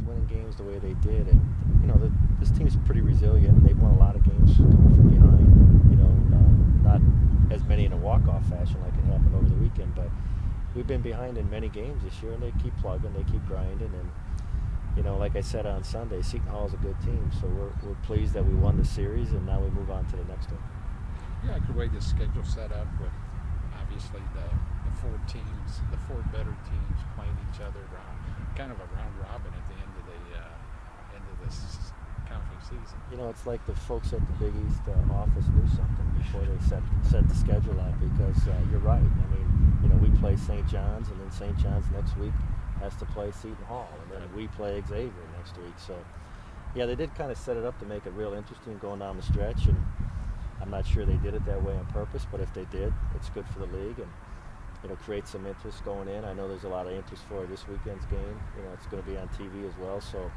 winning games the way they did, and this team's pretty resilient. They've won a lot of games coming from behind. Not as many in a walk-off fashion like it happened over the weekend, but we've been behind in many games this year, and they keep plugging, they keep grinding, and like I said on Sunday, Seton Hall is a good team, so we're pleased that we won the series, and now we move on to the next one. You like the way the schedule set up with obviously the four teams, the four better teams playing each other around, kind of a round robin at the end of this conference season. It's like the folks at the Big East office knew something before they set the schedule out, because you're right. I mean, we play St. John's, and then St. John's next week has to play Seton Hall, and then we play Xavier next week. So, yeah, they did kind of set it up to make it real interesting going down the stretch, and I'm not sure they did it that way on purpose, but if they did, it's good for the league, and it'll create some interest going in. I know there's a lot of interest for this weekend's game. It's going to be on TV as well, so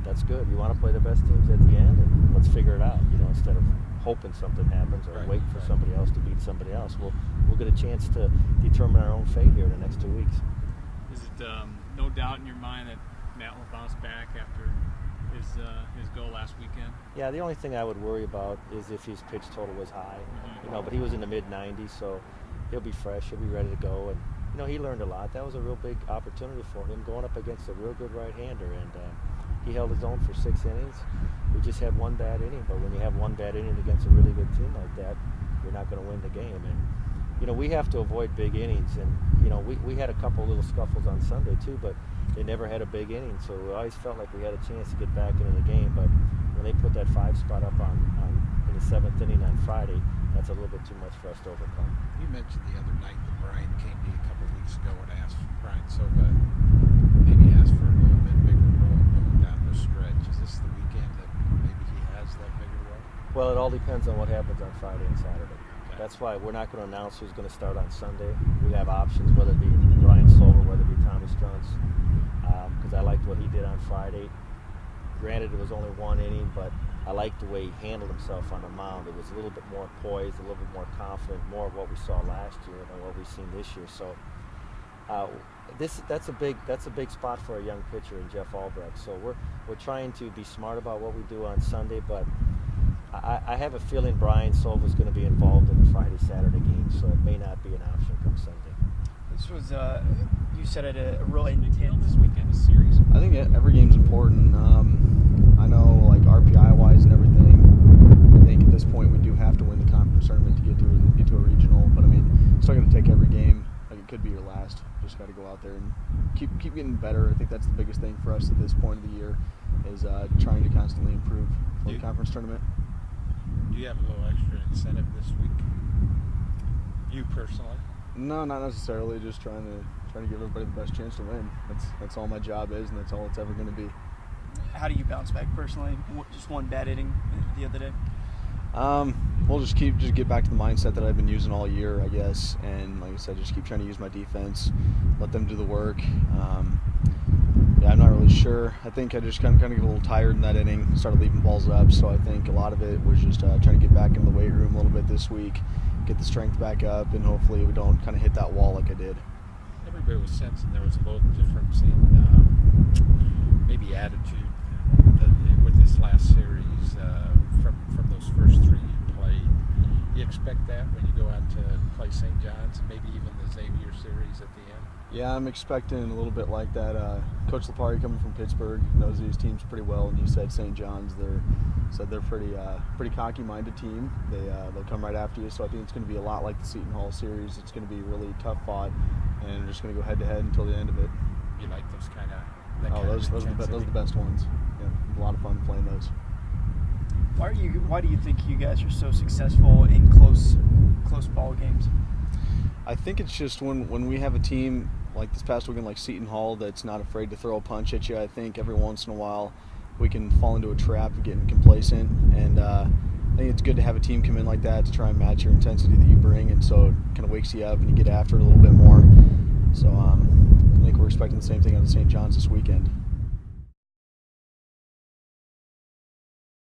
that's good. You want to play the best teams at the end, and let's figure it out, instead of hoping something happens or waiting for somebody else to beat somebody else. We'll get a chance to determine our own fate here in the next 2 weeks. Is it no doubt in your mind that Matt will bounce back after his goal last weekend? Yeah, the only thing I would worry about is if his pitch total was high, but he was in the mid-90s, so he'll be fresh, he'll be ready to go, and he learned a lot. That was a real big opportunity for him, going up against a real good right-hander, and he held his own for 6 innings. We just had one bad inning, but when you have one bad inning against a really good team like that, you're not going to win the game. And we have to avoid big innings, and we had a couple little scuffles on Sunday too, but they never had a big inning, so we always felt like we had a chance to get back into the game. But when they put that 5 spot up in the 7th inning on Friday, that's a little bit too much for us to overcome. You mentioned the other night that Brian came to you a couple of weeks ago and asked Brian Silva, maybe asked for a little bit bigger role going down the stretch. Is this the weekend that maybe he has that bigger role? Well, it all depends on what happens on Friday and Saturday. Okay. That's why we're not going to announce who's going to start on Sunday. We have options, whether it be Brian Silva, whether it be Tommy Strunz, because I liked what he did on Friday. Granted, it was only 1 inning, but I liked the way he handled himself on the mound. It was a little bit more poised, a little bit more confident, more of what we saw last year than what we've seen this year. So that's a big spot for a young pitcher in Jeff Albrecht. So we're trying to be smart about what we do on Sunday, but I have a feeling Brian Silva is going to be involved in the Friday-Saturday game, so it may not be an option come Sunday. This was, you said it, a real intense this weekend series. I think every game's important. I know, like RPI-wise and everything, I think at this point we do have to win the conference tournament to get to a regional. But I mean, still going to take every game like it could be your last. Just got to go out there and keep getting better. I think that's the biggest thing for us at this point of the year is trying to constantly improve for the conference tournament. Do you have a little extra incentive this week? You personally? No, not necessarily. Just trying to give everybody the best chance to win. That's all my job is, and that's all it's ever going to be. How do you bounce back personally? Just one bad inning the other day. We'll just get back to the mindset that I've been using all year, I guess. And like I said, just keep trying to use my defense, let them do the work. Yeah, I'm not really sure. I think I just kind of get a little tired in that inning, started leaving balls up. So I think a lot of it was just trying to get back in the weight room a little bit this week, get the strength back up, and hopefully we don't kind of hit that wall like I did. Everybody was sensing there was a little difference in maybe attitude with this last series from those first 3 you played. You expect that when you go out to play St. John's and maybe even the Xavier series at the end? Yeah, I'm expecting a little bit like that. Coach Lipari, coming from Pittsburgh, knows these teams pretty well, and he said St. John's, they're pretty cocky-minded team. They'll come right after you, so I think it's going to be a lot like the Seton Hall series. It's going to be really tough fought, and we're just going to go head-to-head until the end of it. You like those kind of those are the best ones. Yeah, a lot of fun playing those. Why do you think you guys are so successful in close ball games? I think it's just when we have a team like this past weekend, like Seton Hall, that's not afraid to throw a punch at you. I think every once in a while we can fall into a trap of getting complacent, and I think it's good to have a team come in like that to try and match your intensity that you bring, and so it kind of wakes you up and you get after it a little bit more. So I think we're expecting the same thing out of St. John's this weekend.